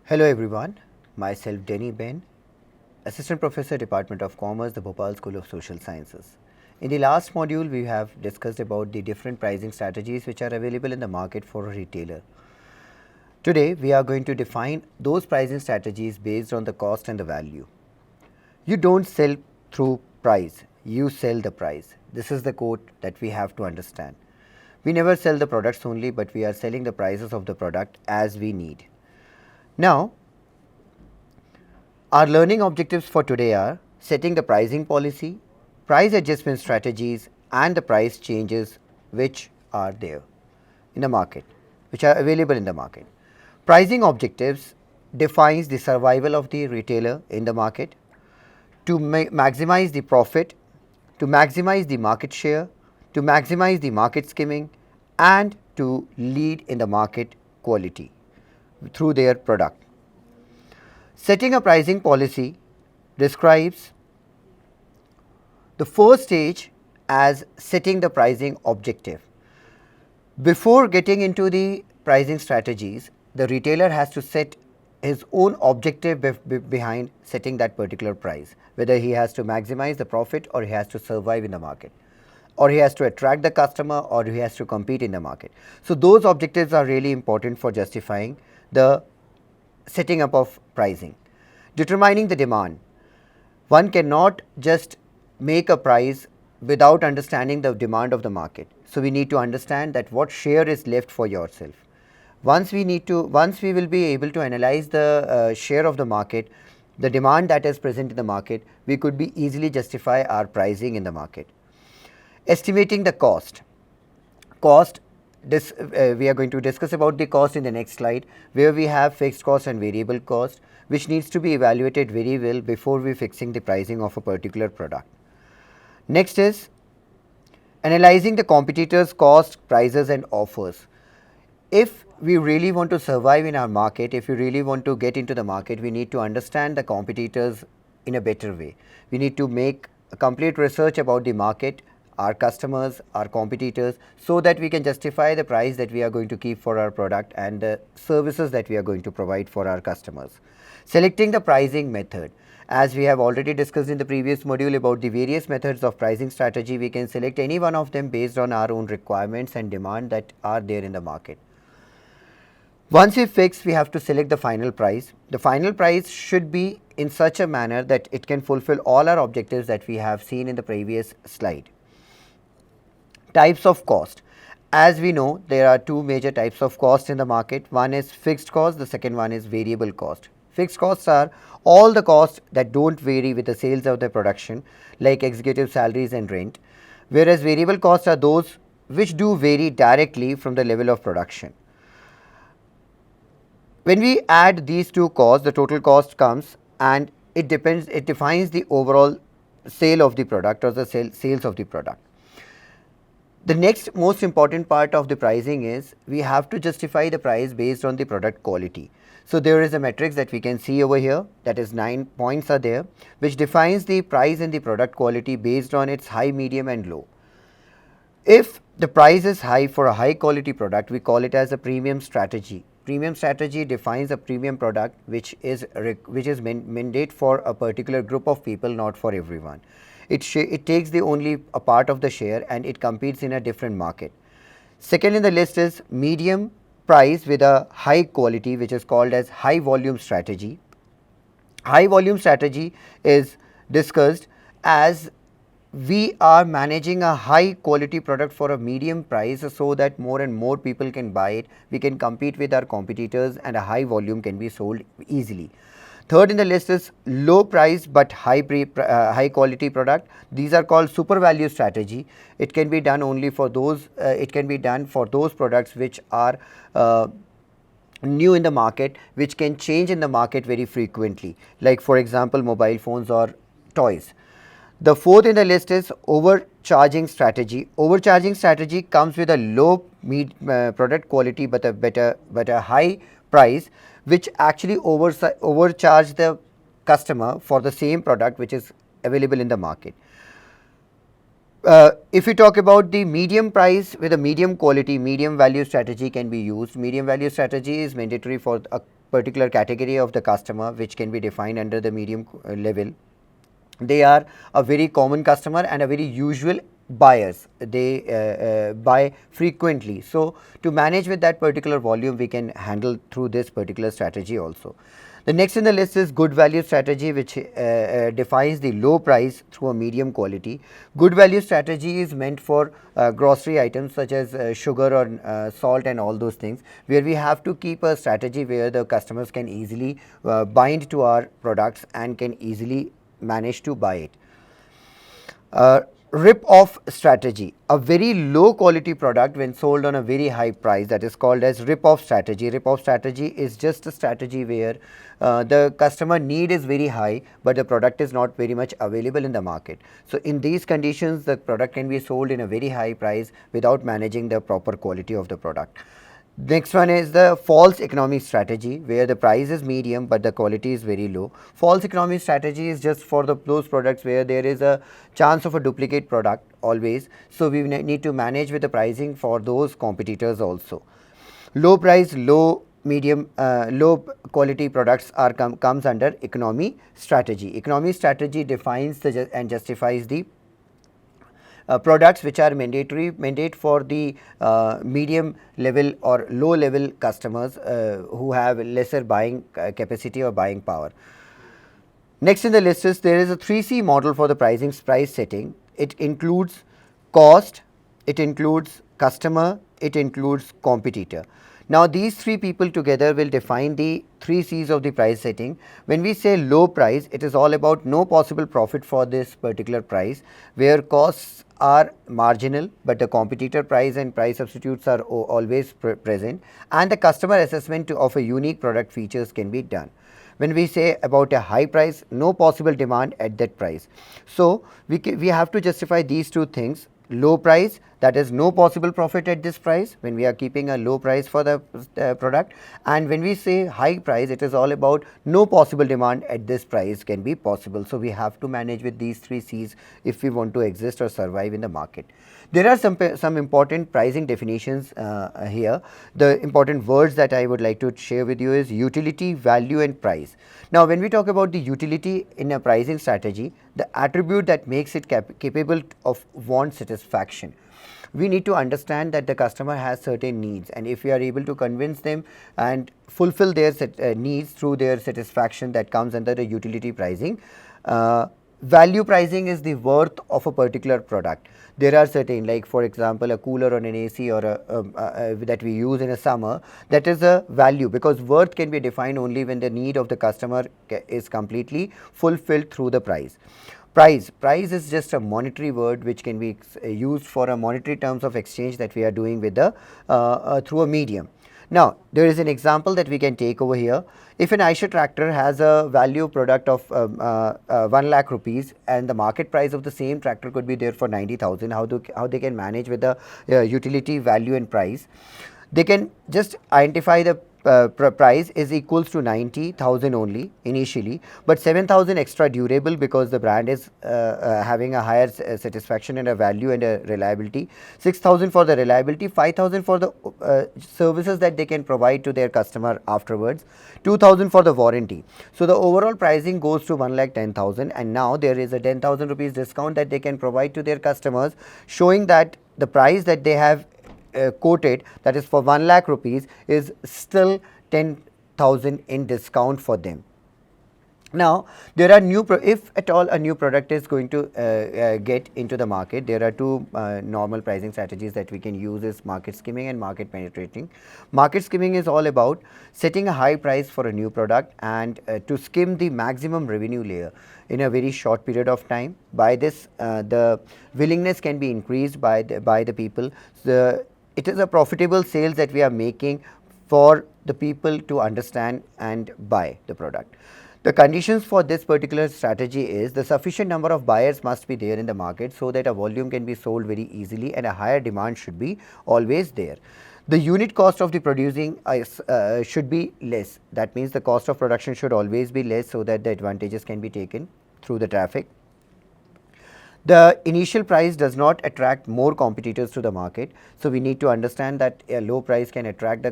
Hello everyone, myself Denny Ben, Assistant Professor, Department of Commerce, the Bhopal School of Social Sciences. In the last module, we have discussed about the different pricing strategies which are available in the market for a retailer. Today, we are going to define those pricing strategies based on the cost and the value. You don't sell through price, you sell the price. This is the quote that we have to understand. We never sell the products only, but we are selling the prices of the product as we need. Now, our learning objectives for today are setting the pricing policy, price adjustment strategies, and the price changes which are there in the market, which are available in the market. Pricing objectives defines the survival of the retailer in the market, to maximize the profit, to maximize the market share, to maximize the market skimming, and to lead in the market quality through their product. Setting a pricing policy describes the first stage as setting the pricing objective. Before getting into the pricing strategies, the retailer has to set his own objective behind setting that particular price, whether he has to maximize the profit or he has to survive in the market, or he has to attract the customer, or he has to compete in the market. So those objectives are really important for justifying the setting up of pricing. Determining the demand. One cannot just make a price without understanding the demand of the market. So we need to understand that what share is left for yourself. Once we will be able to analyze the share of the market, the demand that is present in the market, we could be easily justify our pricing in the market. Estimating the cost. We are going to discuss about the cost in the next slide, where we have fixed cost and variable cost, which needs to be evaluated very well before we fixing the pricing of a particular product. Next is analyzing the competitors' cost, prices and offers. If we really want to survive in our market, if we really want to get into the market, we need to understand the competitors in a better way. We need to make a complete research about the market, our customers, our competitors, so that we can justify the price that we are going to keep for our product and the services that we are going to provide for our customers. Selecting the pricing method. As we have already discussed in the previous module about the various methods of pricing strategy, we can select any one of them based on our own requirements and demand that are there in the market. Once we fix, we have to select the final price. The final price should be in such a manner that it can fulfill all our objectives that we have seen in the previous slide. Types of cost. As we know, there are two major types of cost in the market. One is fixed cost, the second one is variable cost. Fixed costs are all the costs that don't vary with the sales of the production, like executive salaries and rent, whereas variable costs are those which do vary directly from the level of production. When we add these two costs, the total cost comes, and it defines the overall sale of the product or the sales of the product. The next most important part of the pricing is we have to justify the price based on the product quality. So there is a matrix that we can see over here, that is 9 points are there, which defines the price and the product quality based on its high, medium and low. If the price is high for a high quality product, we call it as a premium strategy. Premium strategy defines a premium product which is mandate for a particular group of people, not for everyone. It takes the only a part of the share and it competes in a different market. Second in the list is medium price with a high quality, which is called as high volume strategy. High volume strategy is discussed as we are managing a high quality product for a medium price so that more and more people can buy it. We can compete with our competitors and a high volume can be sold easily. Third in the list is low price but high quality product. These are called super value strategy. It can be done only for those, products which are new in the market, which can change in the market very frequently, like for example mobile phones or toys. The fourth in the list is overcharging strategy. Overcharging strategy comes with a low product quality but a high price, which actually overcharge the customer for the same product which is available in the market. If we talk about the medium price with a medium quality, medium value strategy can be used. Medium value strategy is mandatory for particular category of the customer, which can be defined under the medium level. They are a very common customer and a very usual buyers. They buy frequently. So, to manage with that particular volume, we can handle through this particular strategy also. The next in the list is good value strategy, which defines the low price through a medium quality. Good value strategy is meant for grocery items such as sugar or salt and all those things, where we have to keep a strategy where the customers can easily bind to our products and can easily manage to buy it. Rip-off strategy, a very low quality product when sold on a very high price, that is called as rip-off strategy. Rip-off strategy is just a strategy where the customer need is very high, but the product is not very much available in the market. So, in these conditions, the product can be sold in a very high price without managing the proper quality of the product. Next one is the false economy strategy, where the price is medium but the quality is very low. False economy strategy is just for those products where there is a chance of a duplicate product always. So, we need to manage with the pricing for those competitors also. Low price, low quality products are comes under economy strategy. Economy strategy defines and justifies the products which are mandate for the medium level or low level customers who have lesser buying capacity or buying power. Next in the list is there is a 3C model for the price setting. It includes cost, it includes customer, it includes competitor. Now, these three people together will define the 3 C's of the price setting. When we say low price, it is all about no possible profit for this particular price, where costs are marginal, but the competitor price and price substitutes are always present, and the customer assessment of a unique product features can be done. When we say about a high price, no possible demand at that price. So, we have to justify these two things. Low price, that is no possible profit at this price when we are keeping a low price for the product, and when we say high price, it is all about no possible demand at this price can be possible. So, we have to manage with these 3 C's if we want to exist or survive in the market. There are some important pricing definitions here. The important words that I would like to share with you is utility, value and price. Now, when we talk about the utility in a pricing strategy, the attribute that makes it capable of want satisfaction. We need to understand that the customer has certain needs, and if we are able to convince them and fulfill their needs through their satisfaction, that comes under the utility pricing. Value pricing is the worth of a particular product. There are certain, like for example, a cooler or an AC or that we use in a summer, that is a value, because worth can be defined only when the need of the customer is completely fulfilled through the price. Price is just a monetary word which can be used for a monetary terms of exchange that we are doing with the through a medium. Now, there is an example that we can take over here. If an Eicher tractor has a value product of 1 lakh rupees and the market price of the same tractor could be there for 90,000, how they can manage with the utility, value and price? They can just identify the price is equals to 90,000 only initially, but 7,000 extra durable because the brand is having a higher satisfaction and a value and a reliability, 6,000 for the reliability, 5,000 for the services that they can provide to their customer afterwards, 2,000 for the warranty. So, the overall pricing goes to 1,10,000, and now there is a 10,000 rupees discount that they can provide to their customers, showing that the price that they have quoted, that is for 1 lakh rupees, is still 10,000 in discount for them. Now, there are if at all a new product is going to get into the market, there are two normal pricing strategies that we can use is market skimming and market penetrating. Market skimming is all about setting a high price for a new product and to skim the maximum revenue layer in a very short period of time. By this, the willingness can be increased by the people. It is a profitable sales that we are making for the people to understand and buy the product. The conditions for this particular strategy is the sufficient number of buyers must be there in the market so that a volume can be sold very easily and a higher demand should be always there. The unit cost of the producing should be less. That means the cost of production should always be less so that the advantages can be taken through the traffic. The initial price does not attract more competitors to the market. So, we need to understand that a low price can attract the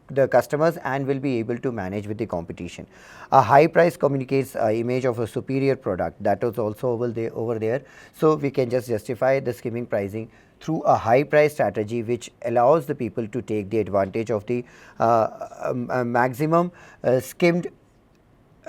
the customers and will be able to manage with the competition. A high price communicates an image of a superior product, that is also over there. So we can just justify the skimming pricing through a high price strategy, which allows the people to take the advantage of the maximum skimmed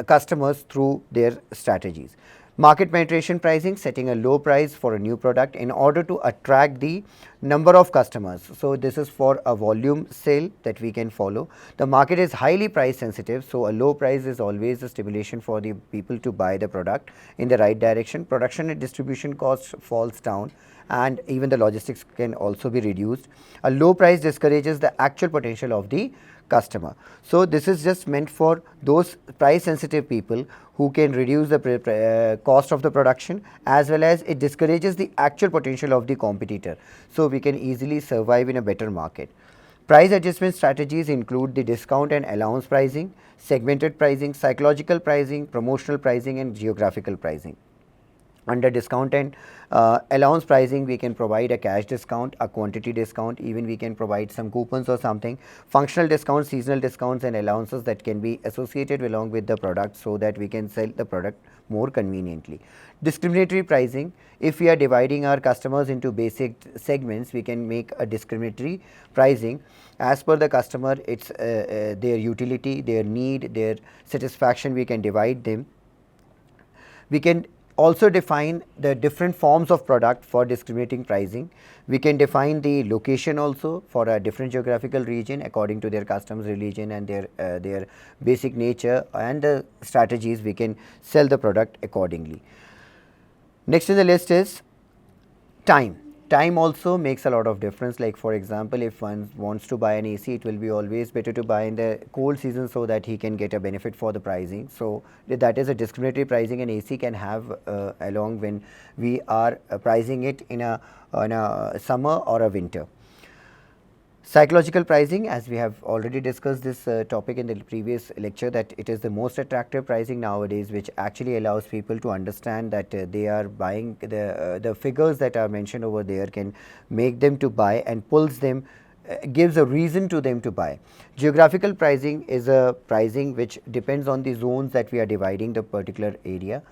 customers through their strategies. Market penetration pricing, setting a low price for a new product in order to attract the number of customers. So this is for a volume sale that we can follow. The market is highly price sensitive, so a low price is always a stimulation for the people to buy the product in the right direction. Production and distribution costs falls down, and even the logistics can also be reduced. A low price discourages the actual potential of the customer. So this is just meant for those price sensitive people who can reduce the cost of the production, as well as it discourages the actual potential of the competitor. So we can easily survive in a better market. Price adjustment strategies include the discount and allowance pricing, segmented pricing, psychological pricing, promotional pricing, and geographical pricing. Under discount and allowance pricing, we can provide a cash discount, a quantity discount, even we can provide some coupons or something. Functional discounts, seasonal discounts, and allowances that can be associated along with the product, so that we can sell the product more conveniently. Discriminatory pricing, if we are dividing our customers into basic segments, we can make a discriminatory pricing as per the customer, it's their utility, their need, their satisfaction, we can divide them. We can also define the different forms of product for discriminating pricing. We can define the location also for a different geographical region according to their customs, religion, and their basic nature, and the strategies we can sell the product accordingly. Next in the list is time. Time also makes a lot of difference. Like for example, if one wants to buy an AC, it will be always better to buy in the cold season so that he can get a benefit for the pricing. So that is a discriminatory pricing, and AC can have along when we are pricing it in a summer or a winter. Psychological pricing, as we have already discussed this topic in the previous lecture, that it is the most attractive pricing nowadays, which actually allows people to understand that they are buying the figures that are mentioned over there can make them to buy and pulls them, gives a reason to them to buy. Geographical pricing is a pricing which depends on the zones that we are dividing the particular area.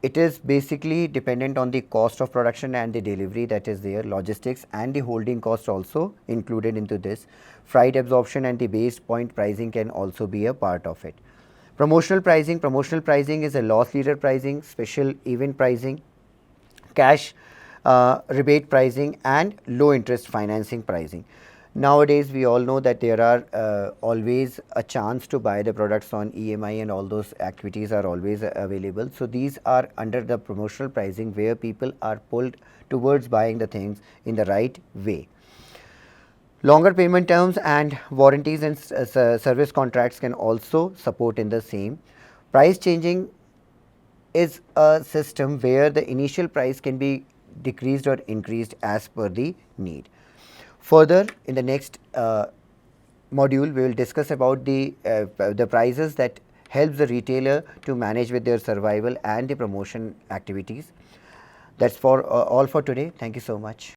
It is basically dependent on the cost of production and the delivery that is there, logistics and the holding cost also included into this. Freight absorption and the base point pricing can also be a part of it. Promotional pricing is a loss leader pricing, special event pricing, cash rebate pricing, and low interest financing pricing. Nowadays, we all know that there are always a chance to buy the products on EMI, and all those activities are always available. So these are under the promotional pricing, where people are pulled towards buying the things in the right way. Longer payment terms and warranties and service contracts can also support in the same. Price changing is a system where the initial price can be decreased or increased as per the need. Further, in the next module, we will discuss about the prices that helps the retailer to manage with their survival and the promotion activities. That's for all for today. Thank you so much.